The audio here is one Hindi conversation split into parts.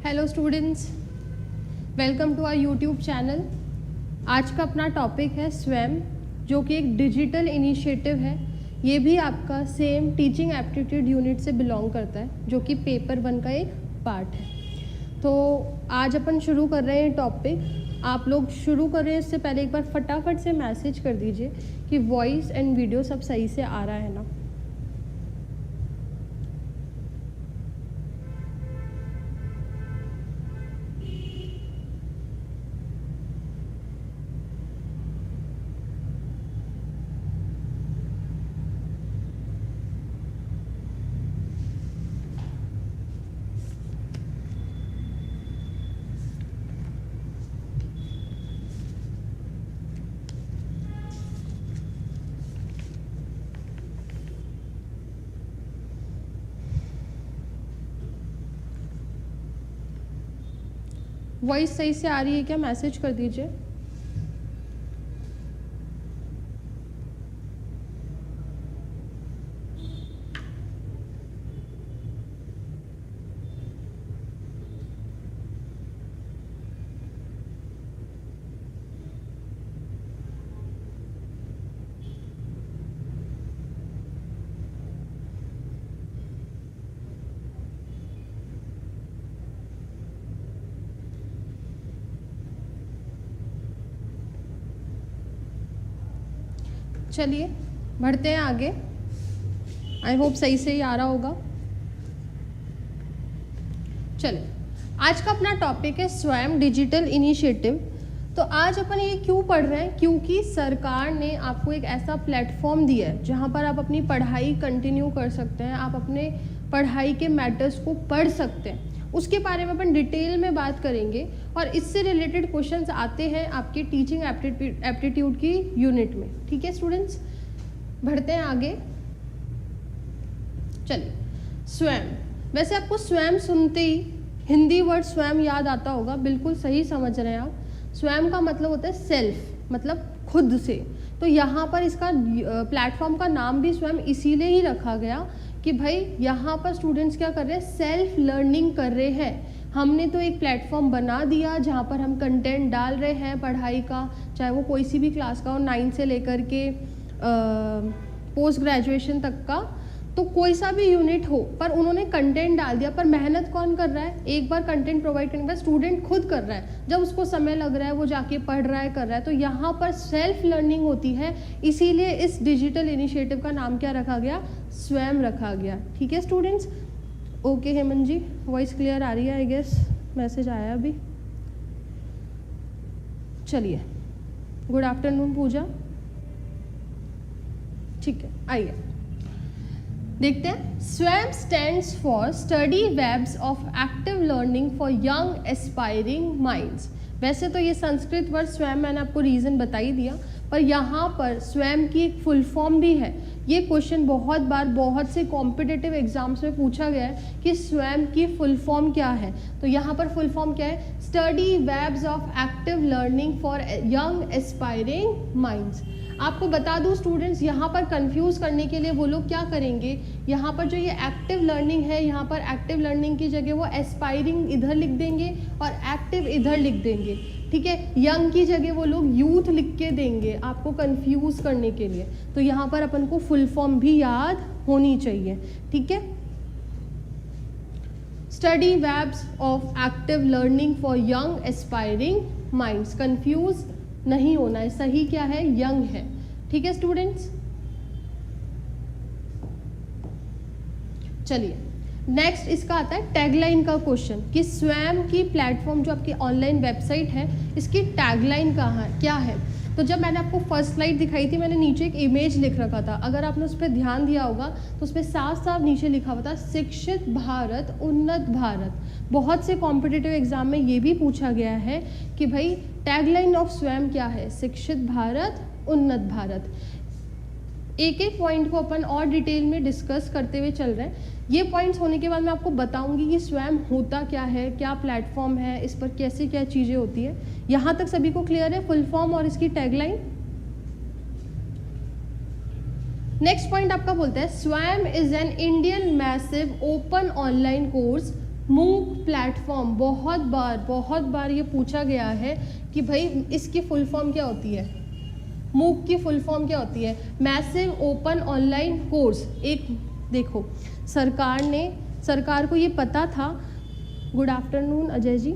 Hello students, welcome to our YouTube channel. आज का अपना टॉपिक है स्वयं, जो कि एक डिजिटल इनिशिएटिव है। ये भी आपका सेम टीचिंग एप्टीट्यूड यूनिट से बिलोंग करता है, जो कि पेपर 1 का एक पार्ट है। तो आज अपन शुरू कर रहे हैं टॉपिक। आप लोग शुरू कर रहे हैं इससे पहले एक बार फटाफट से मैसेज कर दीजिए कि वॉइस एंड वीडियो सब सही से आ रहा है ना। वॉइस सही से आ रही है क्या? मैसेज कर दीजिए। चलिए बढ़ते हैं आगे। आई होप सही से ही आ रहा होगा। चलिए, आज का अपना टॉपिक है स्वयं डिजिटल इनिशिएटिव। तो आज अपन ये क्यों पढ़ रहे हैं? क्योंकि सरकार ने आपको एक ऐसा प्लेटफॉर्म दिया है जहाँ पर आप अपनी पढ़ाई कंटिन्यू कर सकते हैं, आप अपने पढ़ाई के मैटर्स को पढ़ सकते हैं। उसके बारे में अपन डिटेल में बात करेंगे और इससे रिलेटेड क्वेश्चंस आते हैं आपके टीचिंग एप्टीट्यूड की यूनिट में। ठीक है स्टूडेंट्स, बढ़ते हैं आगे। चलिए, स्वयं। वैसे आपको स्वयं सुनते ही हिंदी वर्ड स्वयं याद आता होगा। बिल्कुल सही समझ रहे हैं आप। स्वयं का मतलब होता है सेल्फ, मतलब खुद से। तो यहाँ पर इसका प्लेटफॉर्म का नाम भी स्वयं इसीलिए ही रखा गया कि भाई यहाँ पर स्टूडेंट्स क्या कर रहे हैं? सेल्फ लर्निंग कर रहे हैं। हमने तो एक प्लेटफॉर्म बना दिया जहाँ पर हम कंटेंट डाल रहे हैं पढ़ाई का, चाहे वो कोई सी भी क्लास का हो, 9 से लेकर के पोस्ट ग्रेजुएशन तक का, तो कोई सा भी यूनिट हो, पर उन्होंने कंटेंट डाल दिया। पर मेहनत कौन कर रहा है? एक बार कंटेंट प्रोवाइड करने के बाद स्टूडेंट खुद कर रहा है। जब उसको समय लग रहा है वो जाके पढ़ रहा है, कर रहा है। तो यहाँ पर सेल्फ लर्निंग होती है, इसीलिए इस डिजिटल इनिशिएटिव का नाम क्या रखा गया? स्वयं रखा गया। ठीक है स्टूडेंट्स? ओके हेमंत जी, वॉइस क्लियर आ रही है? आई गेस मैसेज आया अभी। चलिए, गुड आफ्टरनून पूजा। ठीक है, आइए देखते हैं। स्वयं stands for study webs of active learning for young aspiring minds. वैसे तो ये संस्कृत वर्ड स्वयं मैंने आपको रीज़न बता ही दिया, पर यहाँ पर स्वयं की एक फुल फॉर्म भी है। ये क्वेश्चन बहुत बार बहुत से कॉम्पिटिटिव एग्जाम्स में पूछा गया है कि स्वयं की फुल फॉर्म क्या है। तो यहाँ पर फुल फॉर्म क्या है? Study webs of active learning for young aspiring minds. आपको बता दूं स्टूडेंट्स, यहाँ पर कंफ्यूज करने के लिए वो लोग क्या करेंगे, यहाँ पर जो ये एक्टिव लर्निंग है, यहाँ पर एक्टिव लर्निंग की जगह वो एस्पायरिंग इधर लिख देंगे और एक्टिव इधर लिख देंगे। ठीक है, यंग की जगह वो लोग यूथ लिख के देंगे आपको कंफ्यूज करने के लिए। तो यहाँ पर अपन को फुल फॉर्म भी याद होनी चाहिए। ठीक है, study webs of active learning for young aspiring minds. Confuse नहीं होना है, सही क्या है? यंग है। ठीक है स्टूडेंट्स? चलिए, नेक्स्ट इसका आता है टैगलाइन का क्वेश्चन कि स्वयं की प्लेटफॉर्म जो आपकी ऑनलाइन वेबसाइट है, इसकी टैगलाइन कहाँ क्या है? तो जब मैंने आपको फर्स्ट स्लाइड दिखाई थी, मैंने नीचे एक इमेज लिख रखा था। अगर आपने उस पर ध्यान दिया होगा तो उस पर साफ साफ नीचे लिखा हुआ था शिक्षित भारत उन्नत भारत। बहुत से कॉम्पिटिटिव एग्जाम में ये भी पूछा गया है कि भाई टैगलाइन ऑफ स्वयं क्या है? शिक्षित भारत उन्नत भारत। एक एक पॉइंट को अपन और डिटेल में डिस्कस करते हुए चल रहे हैं। ये पॉइंट्स होने के बाद मैं आपको बताऊंगी कि स्वयं होता क्या है, क्या प्लेटफॉर्म है, इस पर कैसे क्या चीज़ें होती है। यहाँ तक सभी को क्लियर है फुल फॉर्म और इसकी टैगलाइन? नेक्स्ट पॉइंट आपका बोलता है स्वयं is an Indian massive open online course मूक प्लेटफॉर्म, बहुत बार ये पूछा गया है कि भाई इसकी फुल फॉर्म क्या होती है, मूक की फुल फॉर्म क्या होती है? Massive open online course. एक देखो, सरकार को ये पता था, गुड आफ्टरनून अजय जी,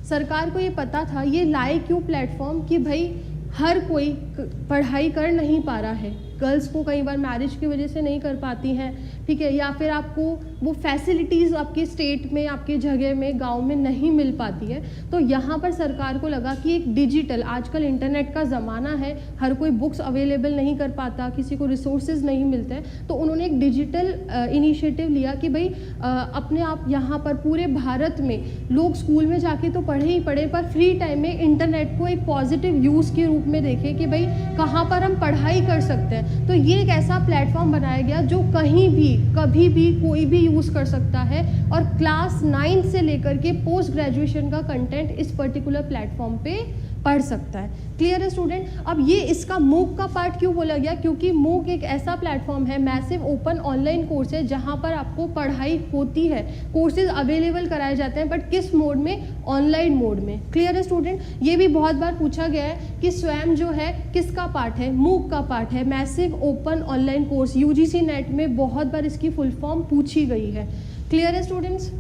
सरकार को ये पता था ये लाए क्यों प्लेटफॉर्म कि भाई हर कोई पढ़ाई कर नहीं पा रहा है, गर्ल्स को कई बार मैरिज की वजह से नहीं कर पाती हैं, ठीक है, या फिर आपको वो फैसिलिटीज़ आपके स्टेट में, आपके जगह में, गांव में नहीं मिल पाती है। तो यहाँ पर सरकार को लगा कि एक डिजिटल, आजकल इंटरनेट का ज़माना है, हर कोई बुक्स अवेलेबल नहीं कर पाता, किसी को रिसोर्सेज नहीं मिलते हैं, तो उन्होंने एक डिजिटल इनिशिएटिव लिया कि भाई अपने आप यहाँ पर पूरे भारत में लोग स्कूल में जाके तो पढ़े ही पढ़े, पर फ्री टाइम में इंटरनेट को एक पॉजिटिव यूज़ के रूप में देखें कि भाई कहाँ पर हम पढ़ाई कर सकते हैं। तो ये एक ऐसा प्लेटफॉर्म बनाया गया जो कहीं भी कभी भी कोई भी यूज़ कर सकता है, और क्लास 9 से लेकर के पोस्ट ग्रेजुएशन का कंटेंट इस पर्टिकुलर प्लेटफॉर्म पे पढ़ सकता है। क्लियर है स्टूडेंट? अब ये इसका मूक का पार्ट क्यों बोला गया? क्योंकि मूक एक ऐसा प्लेटफॉर्म है, मैसिव ओपन ऑनलाइन कोर्स है, जहाँ पर आपको पढ़ाई होती है, कोर्सेज अवेलेबल कराए जाते हैं, बट किस मोड में? ऑनलाइन मोड में। क्लियर है स्टूडेंट? ये भी बहुत बार पूछा गया है कि स्वयं जो है किसका पार्ट है? मूक का पार्ट है, massive open online course. UGC net में बहुत बार इसकी फुल फॉर्म पूछी गई है। क्लियर है स्टूडेंट्स?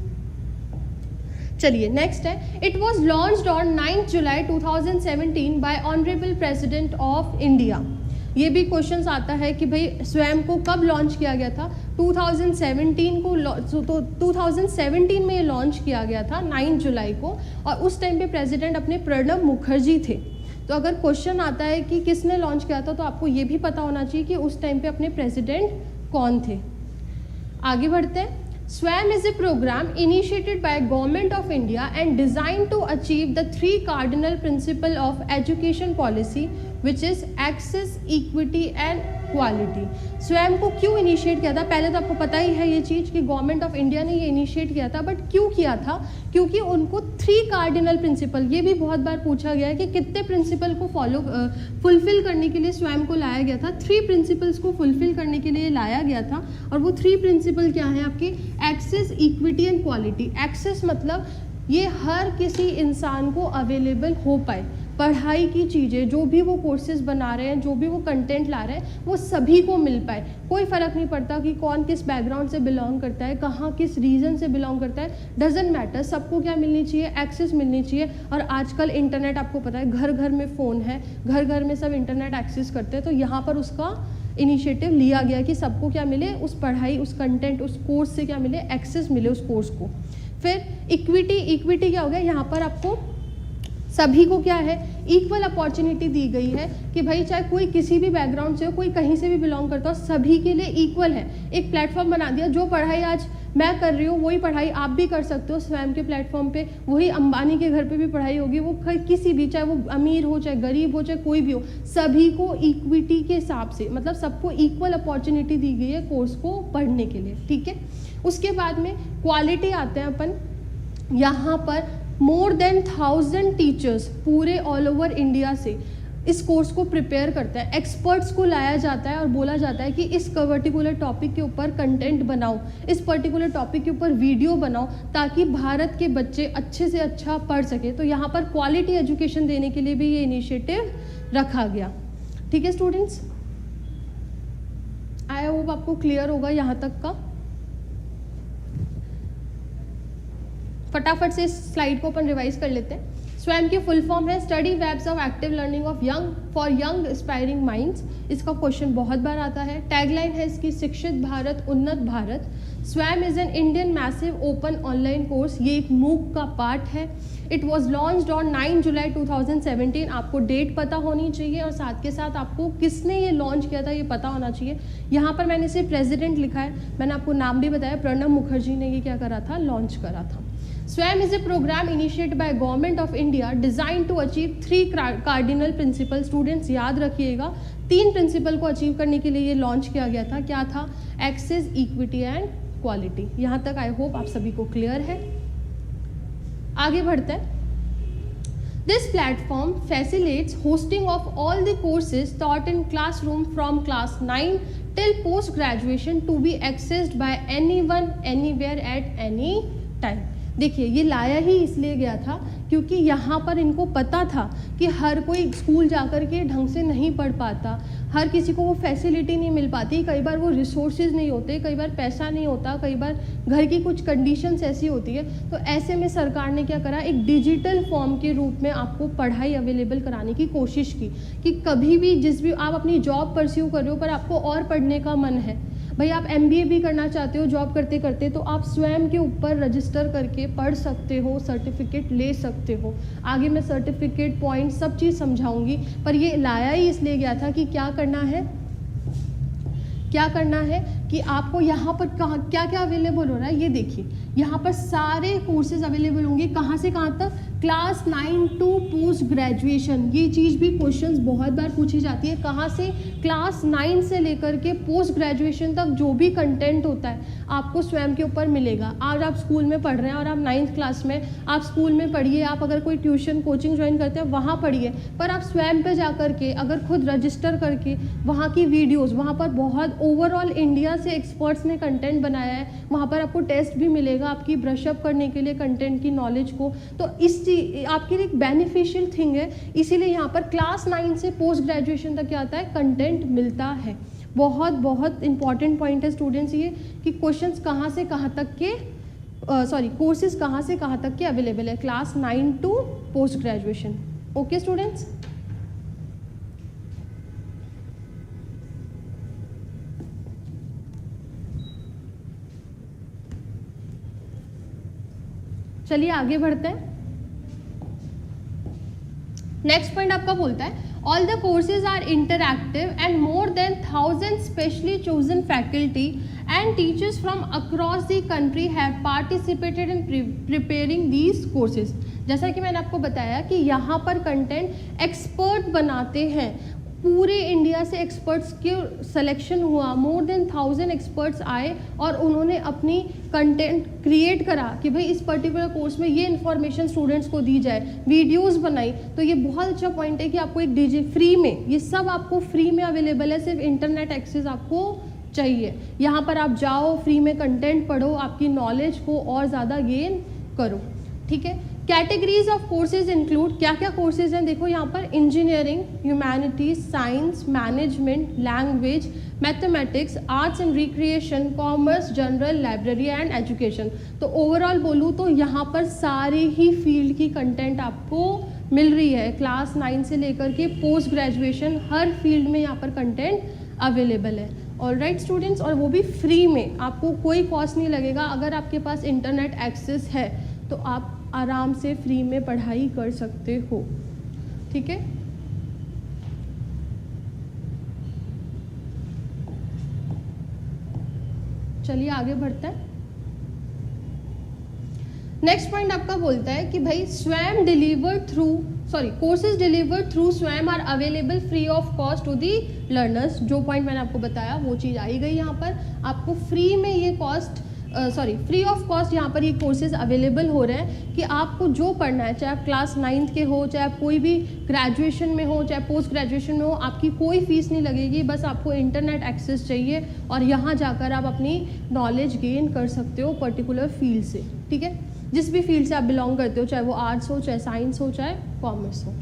चलिए नेक्स्ट है, it was launched on 9 July 2017 bye honourable president of India. ये भी क्वेश्चन आता है कि भाई स्वयं को कब लॉन्च किया गया था? 2017 को, तो 2017 में ये लॉन्च किया गया था 9 जुलाई को, और उस टाइम पे प्रेसिडेंट अपने प्रणब मुखर्जी थे। तो अगर क्वेश्चन आता है कि किसने लॉन्च किया था, तो आपको ये भी पता होना चाहिए कि उस टाइम पे अपने प्रेसिडेंट कौन थे। आगे बढ़ते हैं। SWAM is a program initiated by Government of India and designed to achieve the 3 cardinal principles of education policy, which is access, equity and quality. SWAM को क्यों इनिशिएट किया था? पहले तो आपको पता ही है ये चीज़ कि गवर्नमेंट ऑफ इंडिया ने ये इनिशिएट किया था, बट क्यों किया था? क्योंकि उनको 3 कार्डिनल प्रिंसिपल, ये भी बहुत बार पूछा गया है कि कितने प्रिंसिपल को फुलफिल करने के लिए स्वयं को लाया गया था। 3 प्रिंसिपल्स को फुलफिल करने के लिए लाया गया था, और वो 3 प्रिंसिपल क्या है आपके? Access, equity and quality. Access मतलब ये हर किसी इंसान को अवेलेबल हो पाए, पढ़ाई की चीज़ें, जो भी वो कोर्सेज बना रहे हैं, जो भी वो कंटेंट ला रहे हैं, वो सभी को मिल पाए। कोई फ़र्क नहीं पड़ता कि कौन किस बैकग्राउंड से बिलोंग करता है, कहाँ किस रीजन से बिलोंग करता है, डजेंट मैटर, सबको क्या मिलनी चाहिए? एक्सेस मिलनी चाहिए। और आजकल इंटरनेट आपको पता है, घर घर में फ़ोन है, घर घर में सब इंटरनेट एक्सेस करते हैं, तो यहाँ पर उसका इनिशिएटिव लिया गया कि सबको क्या मिले? उस पढ़ाई, उस कंटेंट, उस कोर्स से क्या मिले? एक्सेस मिले उस कोर्स को। फिर इक्विटी क्या हो गया? यहाँ पर आपको सभी को क्या है? इक्वल अपॉर्चुनिटी दी गई है कि भाई चाहे कोई किसी भी बैकग्राउंड से हो, कोई कहीं से भी बिलोंग करता हो, सभी के लिए इक्वल है। एक प्लेटफॉर्म बना दिया, जो पढ़ाई आज मैं कर रही हूँ वही पढ़ाई आप भी कर सकते हो स्वयं के प्लेटफॉर्म पे। वही अंबानी के घर पे भी पढ़ाई होगी, वो किसी भी, चाहे वो अमीर हो, चाहे गरीब हो, चाहे कोई भी हो, सभी को इक्विटी के हिसाब से, मतलब सबको इक्वल अपॉर्चुनिटी दी गई है कोर्स को पढ़ने के लिए। ठीक है, उसके बाद में क्वालिटी आते हैं अपन। यहाँ पर मोर देन 1000 टीचर्स पूरे ऑल ओवर इंडिया से इस कोर्स को प्रिपेयर करते हैं। एक्सपर्ट्स को लाया जाता है और बोला जाता है कि इस पर्टिकुलर टॉपिक के ऊपर कंटेंट बनाओ, इस पर्टिकुलर टॉपिक के ऊपर वीडियो बनाओ, ताकि भारत के बच्चे अच्छे से अच्छा पढ़ सके। तो यहाँ पर क्वालिटी एजुकेशन देने के लिए भी ये इनिशिएटिव रखा गया। ठीक है स्टूडेंट्स, आई होप आपको क्लियर होगा यहाँ तक का। फटाफट से इस स्लाइड को अपन रिवाइज कर लेते हैं। स्वयं की फुल फॉर्म है study webs of active learning of young for young aspiring minds. इसका क्वेश्चन बहुत बार आता है। टैगलाइन है इसकी शिक्षित भारत उन्नत भारत। स्वयं is an Indian massive open online course, ये एक मूक का पार्ट है। इट वॉज लॉन्च्ड ऑन 9 जुलाई 2017। आपको डेट पता होनी चाहिए और साथ के साथ आपको किसने ये लॉन्च किया था ये पता होना चाहिए। यहाँ पर मैंने इसे प्रेसिडेंट लिखा है, मैंने आपको नाम भी बताया, प्रणब मुखर्जी ने ये क्या करा था? लॉन्च करा था। स्वयं is a program initiated by Government of India designed to achieve 3 cardinal principles। Students याद रखिएगा, 3 प्रिंसिपल को अचीव करने के लिए ये लॉन्च किया गया था। क्या था? Access, equity and quality. यहाँ तक आई होप आप सभी को क्लियर है। आगे बढ़ते हैं। This platform facilitates hosting of all the courses taught in classroom from class 9 till post graduation to be accessed by anyone, anywhere at any time। देखिए ये लाया ही इसलिए गया था क्योंकि यहाँ पर इनको पता था कि हर कोई स्कूल जाकर के ढंग से नहीं पढ़ पाता, हर किसी को वो फैसिलिटी नहीं मिल पाती, कई बार वो रिसोर्सेज नहीं होते, कई बार पैसा नहीं होता, कई बार घर की कुछ कंडीशंस ऐसी होती है। तो ऐसे में सरकार ने क्या करा, एक डिजिटल फॉर्म के रूप में आपको पढ़ाई अवेलेबल कराने की कोशिश की कि कभी भी जिस भी आप अपनी जॉब परस्यू कर रहे हो पर आपको और पढ़ने का मन है, भाई आप MBA भी करना चाहते हो जॉब करते करते, तो आप स्वयं के ऊपर रजिस्टर करके पढ़ सकते हो, सर्टिफिकेट ले सकते हो। आगे मैं सर्टिफिकेट पॉइंट सब चीज़ समझाऊंगी, पर ये लाया ही इसलिए गया था कि क्या करना है कि आपको यहाँ पर कहाँ क्या क्या अवेलेबल हो रहा है। ये देखिए यहाँ पर सारे कोर्सेज अवेलेबल होंगे, कहाँ से कहाँ तक, क्लास 9 टू पोस्ट ग्रेजुएशन। ये चीज़ भी क्वेश्चंस बहुत बार पूछी जाती है, कहाँ से, क्लास 9 से लेकर के पोस्ट ग्रेजुएशन तक जो भी कंटेंट होता है आपको स्वयं के ऊपर मिलेगा। आज आप स्कूल में पढ़ रहे हैं और आप 9th क्लास में, आप स्कूल में पढ़िए, आप अगर कोई ट्यूशन कोचिंग ज्वाइन करते हैं वहाँ पढ़िए, पर आप स्वयं पे जा करके अगर खुद रजिस्टर करके वहाँ की वीडियोज़, वहाँ पर बहुत ओवरऑल इंडिया से एक्सपर्ट्स ने कंटेंट बनाया है, वहाँ पर आपको टेस्ट भी मिलेगा आपकी ब्रशअप करने के लिए कंटेंट की नॉलेज को। तो इस आपके लिए एक बेनिफिशियल थिंग है, इसीलिए यहाँ पर क्लास 9 से पोस्ट ग्रेजुएशन तक क्या आता है, कंटेंट मिलता है। बहुत बहुत इंपॉर्टेंट पॉइंट है स्टूडेंट्स ये कि क्वेश्चंस कहाँ से कहाँ तक के कोर्सेज कहाँ से कहाँ तक के अवेलेबल है, class 9 to post graduation. Okay students, चलिए आगे बढ़ते हैं। नेक्स्ट पॉइंट आपका बोलता है all the courses are interactive and more than 1000 specially chosen faculty and teachers from across the country have participated in preparing these courses. जैसा कि मैंने आपको बताया कि यहाँ पर कंटेंट एक्सपर्ट बनाते हैं, पूरे इंडिया से एक्सपर्ट्स के सिलेक्शन हुआ, मोर देन 1000 एक्सपर्ट्स आए और उन्होंने अपनी कंटेंट क्रिएट करा कि भाई इस पर्टिकुलर कोर्स में ये इन्फॉर्मेशन स्टूडेंट्स को दी जाए, वीडियोस बनाई। तो ये बहुत अच्छा पॉइंट है कि आपको एक फ्री में, ये सब आपको फ्री में अवेलेबल है, सिर्फ इंटरनेट एक्सेस आपको चाहिए। यहाँ पर आप जाओ, फ्री में कंटेंट पढ़ो, आपकी नॉलेज को और ज़्यादा गेन करो। ठीक है, कैटेगरीज ऑफ कोर्सेज इंक्लूड, क्या क्या कोर्सेज हैं देखो यहाँ पर, engineering, humanities, science, management, language, mathematics, arts and recreation, commerce, general, library and education. तो ओवरऑल बोलूँ तो यहाँ पर सारे ही फील्ड की कंटेंट आपको मिल रही है, क्लास 9 से लेकर के पोस्ट ग्रेजुएशन हर फील्ड में यहाँ पर कंटेंट अवेलेबल है। ऑलराइट स्टूडेंट्स, और वो भी फ्री में, आपको कोई कॉस्ट नहीं लगेगा। अगर आपके पास इंटरनेट एक्सेस है तो आप आराम से फ्री में पढ़ाई कर सकते हो। ठीक है, चलिए आगे बढ़ते हैं। नेक्स्ट पॉइंट आपका बोलता है कि भाई Swayam courses delivered through Swayam are available free of cost to the learners. जो पॉइंट मैंने आपको बताया वो चीज़ आई गई यहाँ पर, आपको फ्री में ये फ्री ऑफ कॉस्ट यहाँ पर ये कोर्सेज अवेलेबल हो रहे हैं कि आपको जो पढ़ना है, चाहे आप क्लास 9th के हो, चाहे आप कोई भी ग्रेजुएशन में हो, चाहे पोस्ट ग्रेजुएशन में हो, आपकी कोई फीस नहीं लगेगी, बस आपको इंटरनेट एक्सेस चाहिए और यहाँ जाकर आप अपनी नॉलेज गेन कर सकते हो पर्टिकुलर फील्ड से। ठीक है, जिस भी फील्ड से आप बिलोंग करते हो, चाहे वो आर्ट्स हो, चाहे साइंस हो, चाहे कॉमर्स हो।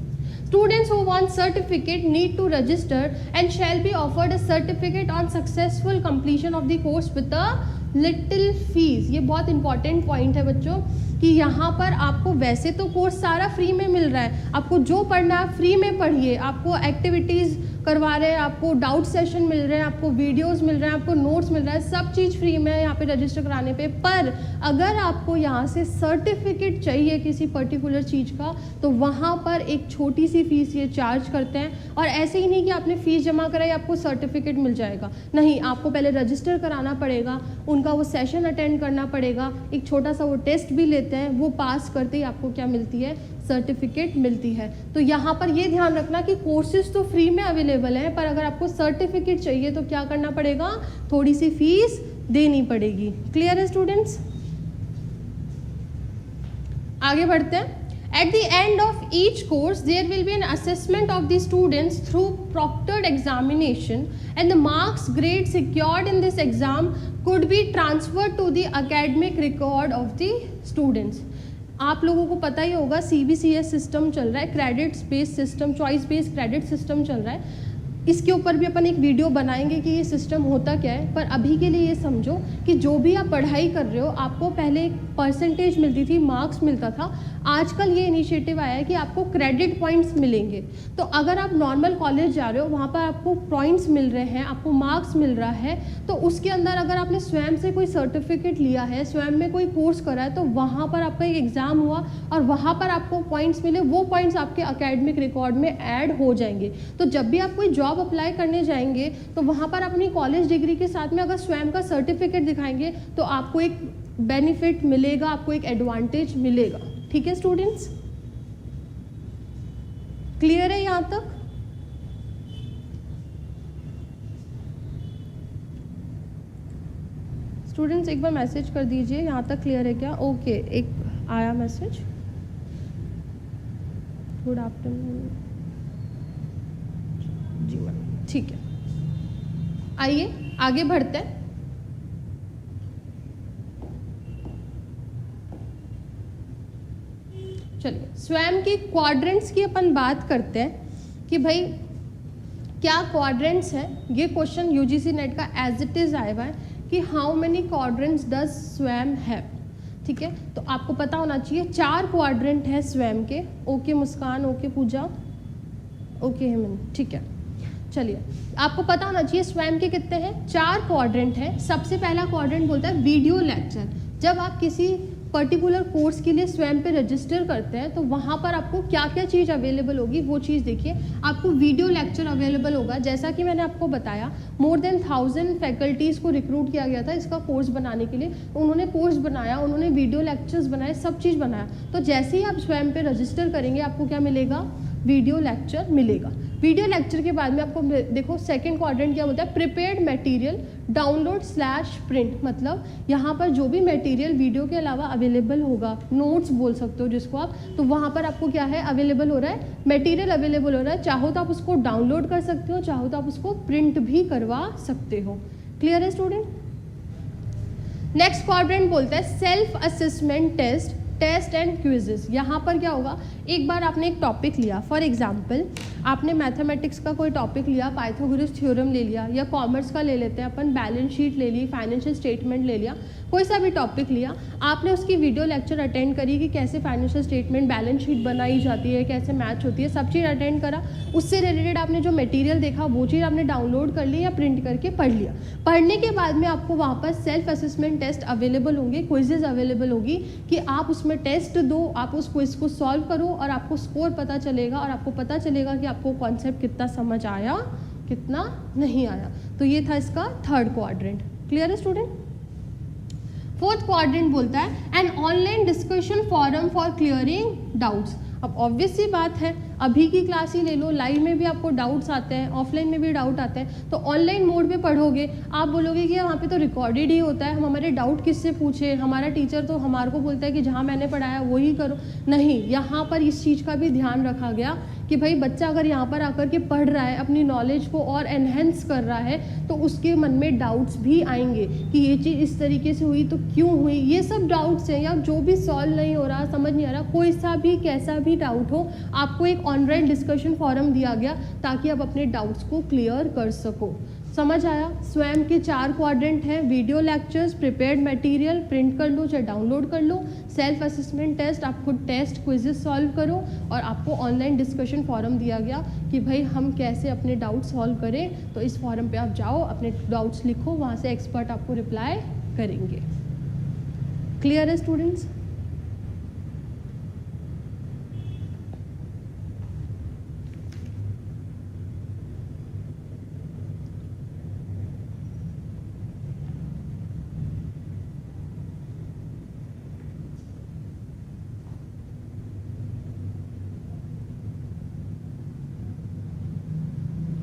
Students who want certificate need to register and shall be offered a certificate on successful completion of the course with a little fees। ये बहुत इंपॉर्टेंट पॉइंट है बच्चों कि यहाँ पर आपको वैसे तो कोर्स सारा फ्री में मिल रहा है, आपको जो पढ़ना है फ्री में पढ़िए, आपको एक्टिविटीज़ करवा रहे हैं, आपको डाउट सेशन मिल रहे हैं, आपको वीडियोस मिल रहे हैं, आपको नोट्स मिल रहा है, सब चीज़ फ्री में है यहाँ पे रजिस्टर कराने पे। पर अगर आपको यहाँ से सर्टिफिकेट चाहिए किसी पर्टिकुलर चीज़ का तो वहाँ पर एक छोटी सी फीस ये चार्ज करते हैं। और ऐसे ही नहीं कि आपने फ़ीस जमा कराई आपको सर्टिफिकेट मिल जाएगा, नहीं, आपको पहले रजिस्टर कराना पड़ेगा, उनका वो सेशन अटेंड करना पड़ेगा, एक छोटा सा वो टेस्ट भी लेते हैं, वो पास करते ही आपको क्या मिलती है, सर्टिफिकेट मिलती है। तो यहाँ पर ये ध्यान रखना कि कोर्सेज तो फ्री में अवेलेबल हैं, पर अगर आपको सर्टिफिकेट चाहिए तो क्या करना पड़ेगा, थोड़ी सी फीस देनी पड़ेगी। क्लियर है स्टूडेंट्स? आगे बढ़ते हैं। At the end of each course, there will be an assessment of the students through proctored examination, and the marks grade secured in this exam could be transferred to the academic record of the students. आप लोगों को पता ही होगा CBCS सिस्टम चल रहा है, credit based system, choice based credit system चल रहा है। इसके ऊपर भी अपन एक वीडियो बनाएंगे कि ये सिस्टम होता क्या है, पर अभी के लिए ये समझो कि जो भी आप पढ़ाई कर रहे हो, आपको पहले एक परसेंटेज मिलती थी, मार्क्स मिलता था। आजकल ये इनिशिएटिव आया है कि आपको क्रेडिट पॉइंट्स मिलेंगे। तो अगर आप नॉर्मल कॉलेज जा रहे हो, वहाँ पर आपको पॉइंट्स मिल रहे हैं, आपको मार्क्स मिल रहा है, तो उसके अंदर अगर आपने स्वयं से कोई सर्टिफिकेट लिया है, स्वयं में कोई कोर्स करा है, तो वहाँ पर आपका एक एग्ज़ाम हुआ और वहाँ पर आपको पॉइंट्स मिले, वो पॉइंट्स आपके अकेडमिक रिकॉर्ड में ऐड हो जाएंगे। तो जब भी आप कोई जॉब अप्लाई करने जाएंगे, तो वहाँ पर अपनी कॉलेज डिग्री के साथ में अगर स्वयं का सर्टिफिकेट दिखाएंगे, तो आपको एक बेनिफिट मिलेगा, आपको एक एडवांटेज मिलेगा। ठीक है स्टूडेंट्स, क्लियर है यहाँ तक? स्टूडेंट्स एक बार मैसेज कर दीजिए यहाँ तक क्लियर है क्या? ओके, एक आया मैसेज, गुड आफ्टरनून जी मैम, ठीक है। आइए आगे बढ़ते हैं। चलिए स्वयं की क्वाड्रेंट्स की अपन बात करते हैं कि भाई क्या क्वाड्रेंट्स हैं। ये क्वेश्चन यूजीसी नेट का एज इट इज आया हुआ है कि हाउ मेनी क्वाड्रेंट्स डज स्वयं हैव। ठीक है, तो आपको पता होना चाहिए 4 क्वाड्रेंट है स्वयं के। ओके मुस्कान, ओके पूजा, ओके हेमंत, ठीक है। चलिए आपको पता होना चाहिए स्वयं के कितने हैं, 4 क्वाड्रेंट हैं। सबसे पहला क्वाड्रेंट बोलता है वीडियो लेक्चर। जब आप किसी पर्टिकुलर कोर्स के लिए स्वयं पे रजिस्टर करते हैं, तो वहाँ पर आपको क्या क्या चीज़ अवेलेबल होगी वो चीज़ देखिए। आपको वीडियो लेक्चर अवेलेबल होगा, जैसा कि मैंने आपको बताया मोर देन 1000 फैकल्टीज़ को रिक्रूट किया गया था इसका कोर्स बनाने के लिए। उन्होंने कोर्स बनाया, उन्होंने वीडियो लेक्चर्स बनाए, सब चीज़ बनाया। तो जैसे ही आप स्वयं पे रजिस्टर करेंगे, आपको क्या मिलेगा, वीडियो लेक्चर मिलेगा। वीडियो लेक्चर के बाद में आपको देखो सेकंड क्वाड्रेंट क्या होता है, प्रिपेयर्ड मटेरियल डाउनलोड / प्रिंट। मतलब यहाँ पर जो भी मटेरियल वीडियो के अलावा अवेलेबल होगा, नोट्स बोल सकते हो जिसको आप, तो वहाँ पर आपको क्या है अवेलेबल हो रहा है, मटेरियल अवेलेबल हो रहा है। चाहो तो आप उसको डाउनलोड कर सकते हो, चाहो तो आप उसको प्रिंट भी करवा सकते हो। क्लियर है स्टूडेंट? नेक्स्ट क्वाड्रेंट बोलता है self assessment test and quizzes. यहाँ पर क्या होगा, एक बार आपने एक टॉपिक लिया, फॉर एग्जांपल आपने मैथमेटिक्स का कोई टॉपिक लिया, पाइथागोरस थ्योरम ले लिया, या कॉमर्स का ले लेते हैं अपन, बैलेंस शीट ले ली, फाइनेंशियल स्टेटमेंट ले लिया, कोई सा भी टॉपिक लिया, आपने उसकी वीडियो लेक्चर अटेंड करी कि कैसे फाइनेंशियल स्टेटमेंट, बैलेंस शीट बनाई जाती है, कैसे मैच होती है, सब चीज़ अटेंड करा। उससे रिलेटेड आपने जो मटेरियल देखा वो चीज़ आपने डाउनलोड कर ली या प्रिंट करके पढ़ लिया। पढ़ने के बाद में आपको वहाँ पर सेल्फ असेसमेंट टेस्ट अवेलेबल होंगे, क्विजेज अवेलेबल होगी कि आप उसमें टेस्ट दो, आप उस क्विज को सॉल्व करो और आपको स्कोर पता चलेगा और आपको पता चलेगा कि आपको कॉन्सेप्ट कितना समझ आया, कितना नहीं आया। तो ये था इसका थर्ड क्वाड्रेंट। क्लियर है स्टूडेंट? फोर्थ क्वाड्रेंट बोलता है an online discussion forum for clearing doubts. अब ऑब्वियस सी बात है, अभी की क्लास ही ले लो, लाइव में भी आपको डाउट्स आते हैं, ऑफलाइन में भी डाउट आते हैं। तो ऑनलाइन मोड पे पढ़ोगे, आप बोलोगे कि वहाँ पे तो रिकॉर्डेड ही होता है, हम हमारे डाउट किससे पूछे, हमारा टीचर तो हमारे को बोलता है कि जहाँ मैंने पढ़ाया वही करो। नहीं, यहाँ पर इस चीज़ का भी ध्यान रखा गया कि भाई बच्चा अगर यहाँ पर आकर के पढ़ रहा है, अपनी नॉलेज को और एनहेंस कर रहा है, तो उसके मन में डाउट्स भी आएंगे कि ये चीज़ इस तरीके से हुई तो क्यों हुई। ये सब डाउट्स हैं, या जो भी सॉल्व नहीं हो रहा, समझ नहीं आ रहा, कोई सा भी कैसा भी डाउट हो, आपको एक ऑनलाइन डिस्कशन फोरम दिया गया ताकि आप अपने डाउट्स को क्लियर कर सको। समझ आया? स्वयं के 4 क्वाड्रेंट हैं, video lectures, prepared material, print कर लो चाहे डाउनलोड कर लो, सेल्फ असेसमेंट टेस्ट, आप खुद टेस्ट क्विजेस सॉल्व करो, और आपको ऑनलाइन डिस्कशन फोरम दिया गया कि भाई हम कैसे अपने डाउट सॉल्व करें। तो इस फोरम पे आप जाओ, अपने डाउट्स लिखो, वहाँ से एक्सपर्ट आपको रिप्लाई करेंगे। क्लियर है स्टूडेंट्स?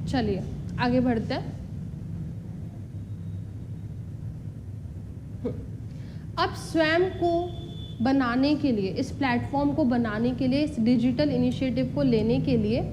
चलिए आगे बढ़ते हैं। अब स्वयं को बनाने के लिए, इस प्लेटफॉर्म को बनाने के लिए, इस डिजिटल इनिशिएटिव को लेने के लिए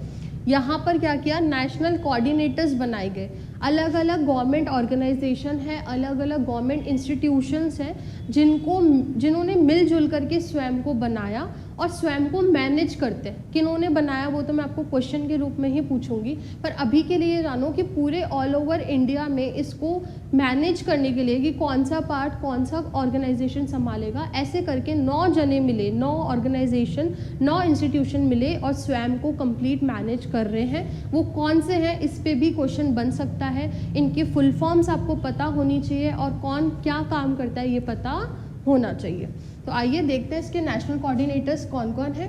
यहाँ पर क्या किया, नेशनल कोऑर्डिनेटर्स बनाए गए। अलग अलग गवर्नमेंट ऑर्गेनाइजेशन है, अलग अलग गवर्नमेंट इंस्टीट्यूशंस हैं जिन्होंने मिलजुल करके स्वयं को बनाया और स्वयं को मैनेज करते हैं। किन्होंने बनाया वो तो मैं आपको क्वेश्चन के रूप में ही पूछूंगी, पर अभी के लिए जानो कि पूरे ऑल ओवर इंडिया में इसको मैनेज करने के लिए कि कौन सा पार्ट कौन सा ऑर्गेनाइजेशन संभालेगा, ऐसे करके 9 जने मिले, 9 ऑर्गेनाइजेशन 9 इंस्टीट्यूशन मिले और स्वयं को कंप्लीट मैनेज कर रहे हैं। वो कौन से हैं इस पे भी क्वेश्चन बन सकता है। इनकी फुल फॉर्म्स आपको पता होनी चाहिए और कौन क्या काम करता है ये पता होना चाहिए। तो आइए देखते हैं इसके नेशनल कोऑर्डिनेटर्स कौन कौन है।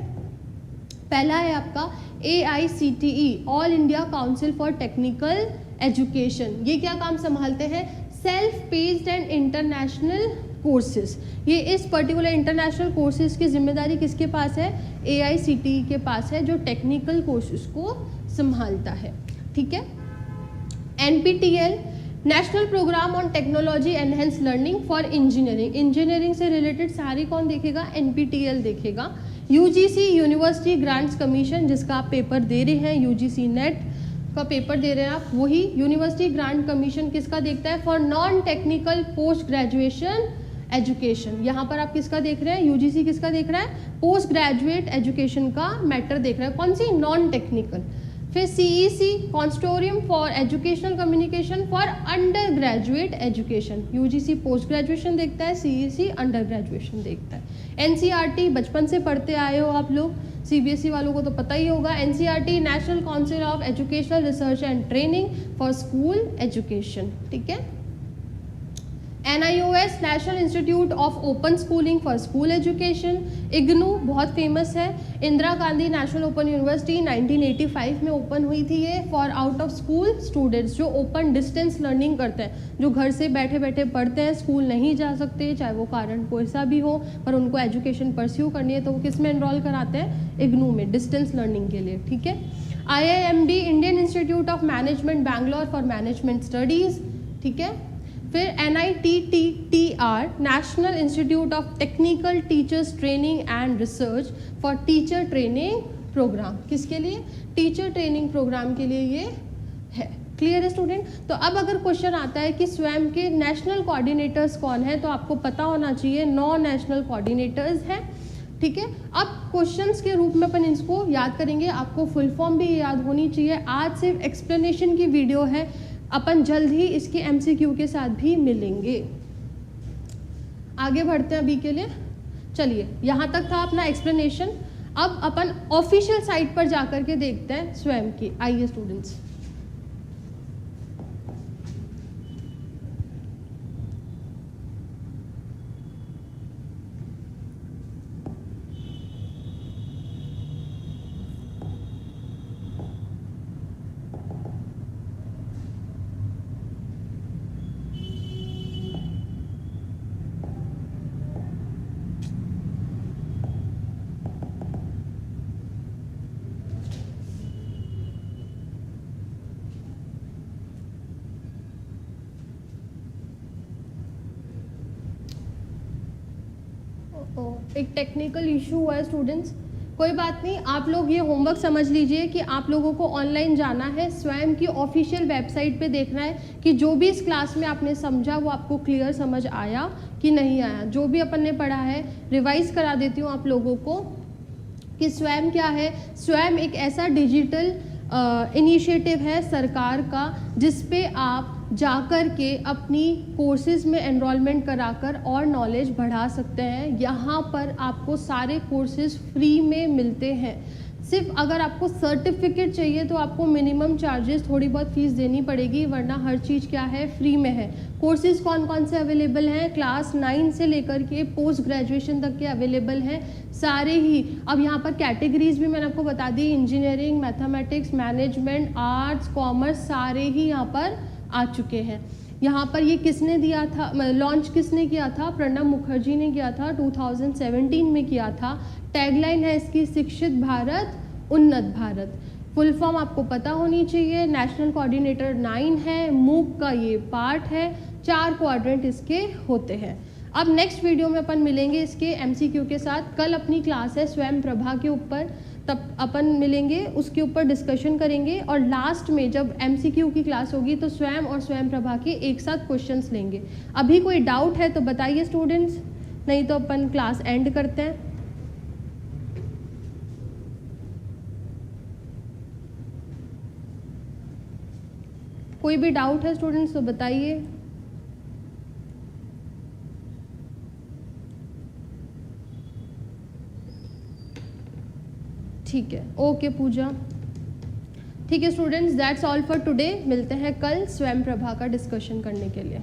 पहला है आपका AICTE, all India council for technical education. ये क्या काम संभालते हैं, self paced and international courses. ये इस पर्टिकुलर इंटरनेशनल कोर्सेज की जिम्मेदारी किसके पास है, AICTE के पास है, जो टेक्निकल कोर्सेज को संभालता है। ठीक है। NPTEL, national programme on technology enhance learning for engineering. Engineering से रिलेटेड सारी कौन देखेगा, NPTEL देखेगा। UGC, यूनिवर्सिटी ग्रांट्स कमीशन, जिसका आप पेपर दे रहे हैं, UGC नेट का पेपर दे रहे हैं आप, वही यूनिवर्सिटी ग्रांट कमीशन किसका देखता है, for non technical post graduation education. यहाँ पर आप किसका देख रहे हैं, UGC किसका देख रहा है, पोस्ट ग्रेजुएट एजुकेशन का मैटर देख रहा है, कौन सी, नॉन टेक्निकल। फिर CEC, consortium for educational communication for under graduate education. UGC post graduation देखता है, CEC अंडर ग्रेजुएशन देखता है। NCERT, बचपन से पढ़ते आए हो आप लोग, CBSE वालों को तो पता ही होगा। NCERT, national council of educational research and training for school education. ठीक है। NIOS, national institute of open schooling for school education. IGNOU बहुत फेमस है, Indira Gandhi national open university 1985 में ओपन हुई थी ये, for out of school students, जो ओपन डिस्टेंस लर्निंग करते हैं, जो घर से बैठे बैठे पढ़ते हैं, स्कूल नहीं जा सकते, चाहे वो कारण कोई सा भी हो, पर उनको एजुकेशन परस्यू करनी है तो वो किस में एनरोल कराते हैं, IGNOU में, डिस्टेंस लर्निंग के लिए। ठीक है। IIMD, Indian institute of management Bangalore for management studies. ठीक है। फिर NITTR, national institute of technical teachers training and research for teacher training programme. किसके लिए, टीचर ट्रेनिंग प्रोग्राम के लिए ये है। क्लियर है स्टूडेंट। तो अब अगर क्वेश्चन आता है कि स्वयं के नेशनल कोऑर्डिनेटर्स कौन है, तो आपको पता होना चाहिए 9 नेशनल कोऑर्डिनेटर्स हैं। ठीक है। अब क्वेश्चंस के रूप में अपन इसको याद करेंगे, आपको फुल फॉर्म भी याद होनी चाहिए। आज सिर्फ एक्सप्लेनेशन की वीडियो है, अपन जल्द ही इसके MCQ के साथ भी मिलेंगे। आगे बढ़ते हैं अभी के लिए। चलिए, यहाँ तक था अपना एक्सप्लेनेशन। अब अपन ऑफिशियल साइट पर जाकर के देखते हैं स्वयं की। आइए स्टूडेंट्स। एक टेक्निकल इशू हुआ है स्टूडेंट्स, कोई बात नहीं, आप लोग ये होमवर्क समझ लीजिए कि आप लोगों को ऑनलाइन जाना है, स्वयं की ऑफिशियल वेबसाइट पे देखना है कि जो भी इस क्लास में आपने समझा वो आपको क्लियर समझ आया कि नहीं आया। जो भी अपन ने पढ़ा है रिवाइज करा देती हूँ आप लोगों को कि स्वयं क्या है। स्वयं एक ऐसा डिजिटल इनिशिएटिव है सरकार का, जिस पे आप जाकर के अपनी कोर्सेज में एनरोलमेंट कराकर और नॉलेज बढ़ा सकते हैं। यहाँ पर आपको सारे कोर्सेज फ्री में मिलते हैं। सिर्फ अगर आपको सर्टिफिकेट चाहिए तो आपको मिनिमम चार्जेस, थोड़ी बहुत फीस देनी पड़ेगी, वरना हर चीज़ क्या है, फ्री में है। कोर्सेज कौन कौन से अवेलेबल हैं, क्लास 9 से लेकर के पोस्ट ग्रेजुएशन तक के अवेलेबल हैं सारे ही। अब यहाँ पर कैटेगरीज भी मैंने आपको बता दी, engineering, mathematics, management, arts, commerce, सारे ही यहाँ पर आ चुके हैं। यहाँ पर ये किसने दिया था, लॉन्च किसने किया था, प्रणब मुखर्जी ने किया था, 2017 में किया था। टैगलाइन है इसकी, शिक्षित भारत उन्नत भारत। फुल फॉर्म आपको पता होनी चाहिए। नेशनल कोऑर्डिनेटर 9 है, मूक का ये पार्ट है, 4 क्वाड्रेंट इसके होते हैं। अब नेक्स्ट वीडियो में अपन मिलेंगे इसके MCQ के साथ। कल अपनी क्लास है स्वयं प्रभा के ऊपर, तब अपन मिलेंगे, उसके ऊपर डिस्कशन करेंगे और लास्ट में जब MCQ की क्लास होगी तो स्वयं और स्वयं प्रभा के एक साथ क्वेश्चंस लेंगे। अभी कोई डाउट है तो बताइए स्टूडेंट्स, नहीं तो अपन क्लास एंड करते हैं। कोई भी डाउट है स्टूडेंट्स तो बताइए। ठीक है, ओके पूजा। ठीक है students, that's all for today. मिलते हैं कल स्वयं प्रभा का डिस्कशन करने के लिए।